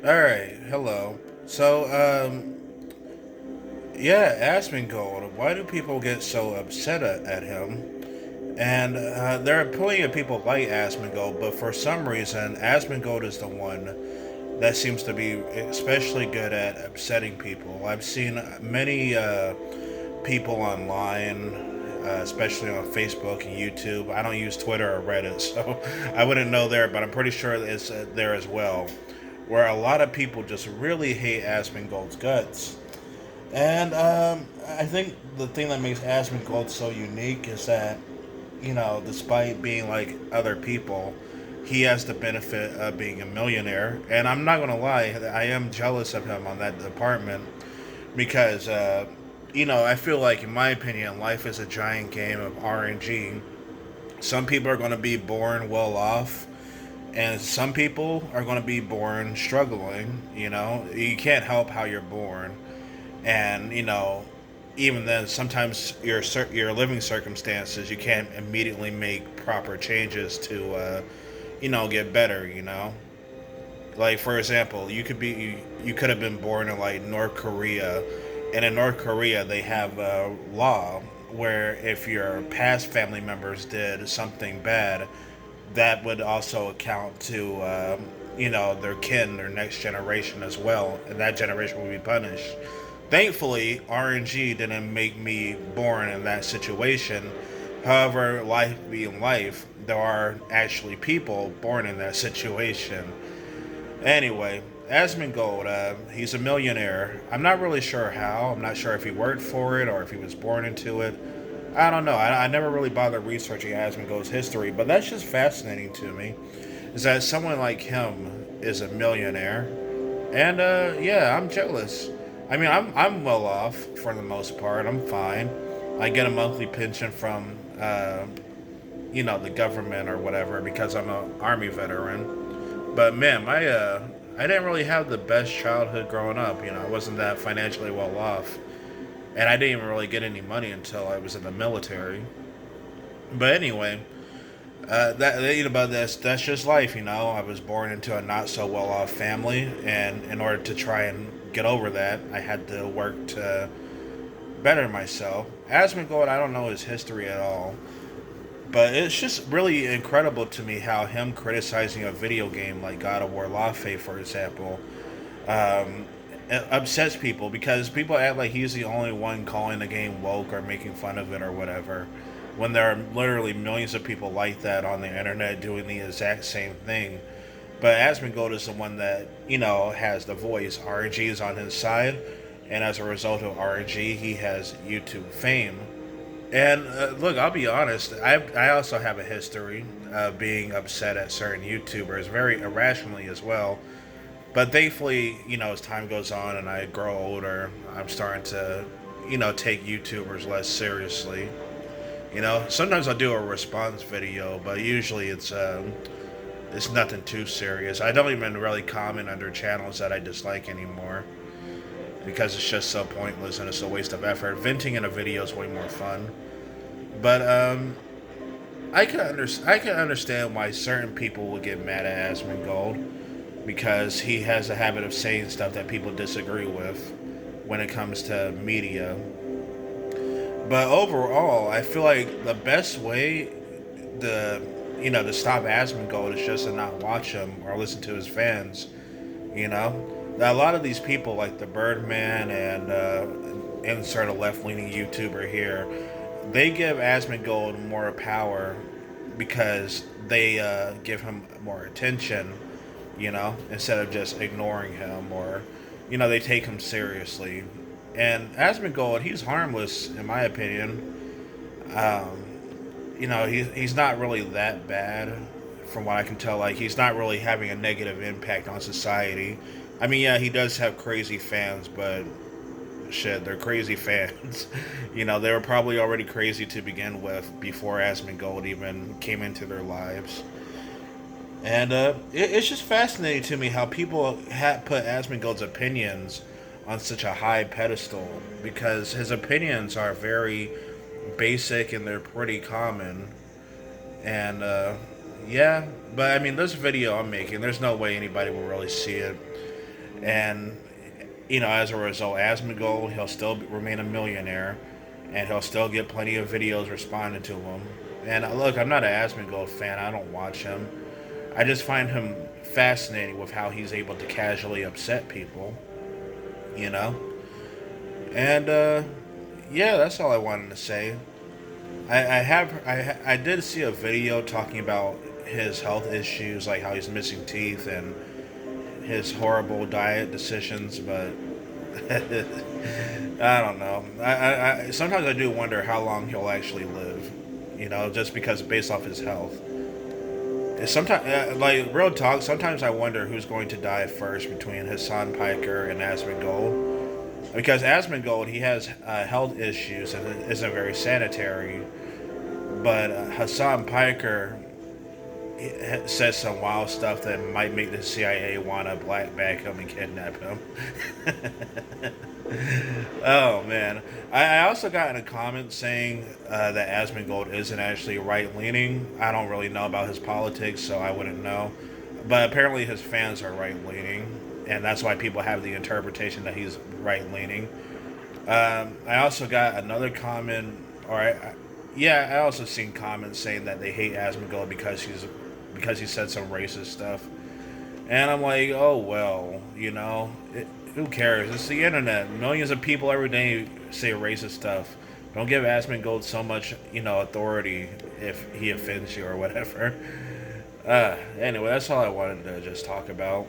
All right, hello. So, yeah, Asmongold. Why do people get so upset at him? And there are plenty of people like Asmongold, but for some reason, Asmongold is the one that seems to be especially good at upsetting people. I've seen many people online, especially on Facebook and YouTube. I don't use Twitter or Reddit, so I wouldn't know there, but I'm pretty sure it's there as well, where a lot of people just really hate Asmongold's guts. And I think the thing that makes Asmongold so unique is that, despite being like other people, he has the benefit of being a millionaire. And I'm not going to lie, I am jealous of him on that department because, I feel like, in my opinion, life is a giant game of RNG. Some people are going to be born well off, and some people are going to be born struggling. You can't help how you're born, and even then, sometimes your living circumstances, you can't immediately make proper changes to get better. Like, for example, you could have been born in like North Korea, and in North Korea they have a law where if your past family members did something bad, that would also account to their kin, their next generation as well, and that generation would be punished. Thankfully, RNG didn't make me born in that situation. However, life being life, there are actually people born in that situation. Anyway, Asmongold, he's a millionaire. I'm not really sure how. I'm not sure if he worked for it or if he was born into it. I don't know. I never really bothered researching Asmongold's history, but that's just fascinating to me. Is that someone like him is a millionaire, and yeah, I'm jealous. I mean, I'm well off for the most part. I'm fine. I get a monthly pension from the government or whatever because I'm an army veteran. But man, I didn't really have the best childhood growing up. I wasn't that financially well off, and I didn't even really get any money until I was in the military. But anyway, but that's just life. I was born into a not so well off family, and in order to try and get over that, I had to work to better myself. Asmongold, I don't know his history at all, but it's just really incredible to me how him criticizing a video game like God of War Lafe, for example, it upsets people because people act like he's the only one calling the game woke or making fun of it or whatever. When there are literally millions of people like that on the internet doing the exact same thing. But Asmongold is the one that, has the voice. RNG is on his side, and as a result of RNG, he has YouTube fame. And look, I'll be honest. I also have a history of being upset at certain YouTubers, very irrationally as well. But thankfully, as time goes on and I grow older, I'm starting to, take YouTubers less seriously. Sometimes I'll do a response video, but usually it's nothing too serious. I don't even really comment under channels that I dislike anymore because it's just so pointless and it's a waste of effort. Venting in a video is way more fun. But I can understand why certain people would get mad at Asmongold because he has a habit of saying stuff that people disagree with when it comes to media. But overall, I feel like the best way to stop Asmongold is just to not watch him or listen to his fans. A lot of these people, like the Birdman and insert a left leaning YouTuber here, they give Asmongold more power because they give him more attention. Instead of just ignoring him or they take him seriously. And Asmongold, he's harmless in my opinion. He's not really that bad from what I can tell. Like, he's not really having a negative impact on society. I mean, yeah, he does have crazy fans, but shit, they're crazy fans. They were probably already crazy to begin with before Asmongold even came into their lives. And it's just fascinating to me how people put Asmongold's opinions on such a high pedestal because his opinions are very basic and they're pretty common. And yeah, but I mean, this video I'm making, there's no way anybody will really see it. And as a result, Asmongold, he'll still remain a millionaire, and he'll still get plenty of videos responding to him. And look, I'm not an Asmongold fan. I don't watch him. I just find him fascinating with how he's able to casually upset people. You know. And yeah, that's all I wanted to say. I did see a video talking about his health issues, like how he's missing teeth and his horrible diet decisions, but I don't know. I sometimes I do wonder how long he'll actually live. Just because based off his health. Sometimes, like real talk, sometimes I wonder who's going to die first between Hassan Piker and Asmongold. Because Asmongold, he has health issues and isn't very sanitary, but Hassan Piker says some wild stuff that might make the CIA want to black bag him and kidnap him. Oh man! I also got in a comment saying that Asmongold isn't actually right leaning. I don't really know about his politics, so I wouldn't know. But apparently, his fans are right leaning, and that's why people have the interpretation that he's right leaning. I also got another comment, yeah, I also seen comments saying that they hate Asmongold because he said some racist stuff, and I'm like, oh well, who cares? It's the internet. Millions of people every day say racist stuff. Don't give Asmongold so much, authority if he offends you or whatever. Anyway, that's all I wanted to just talk about.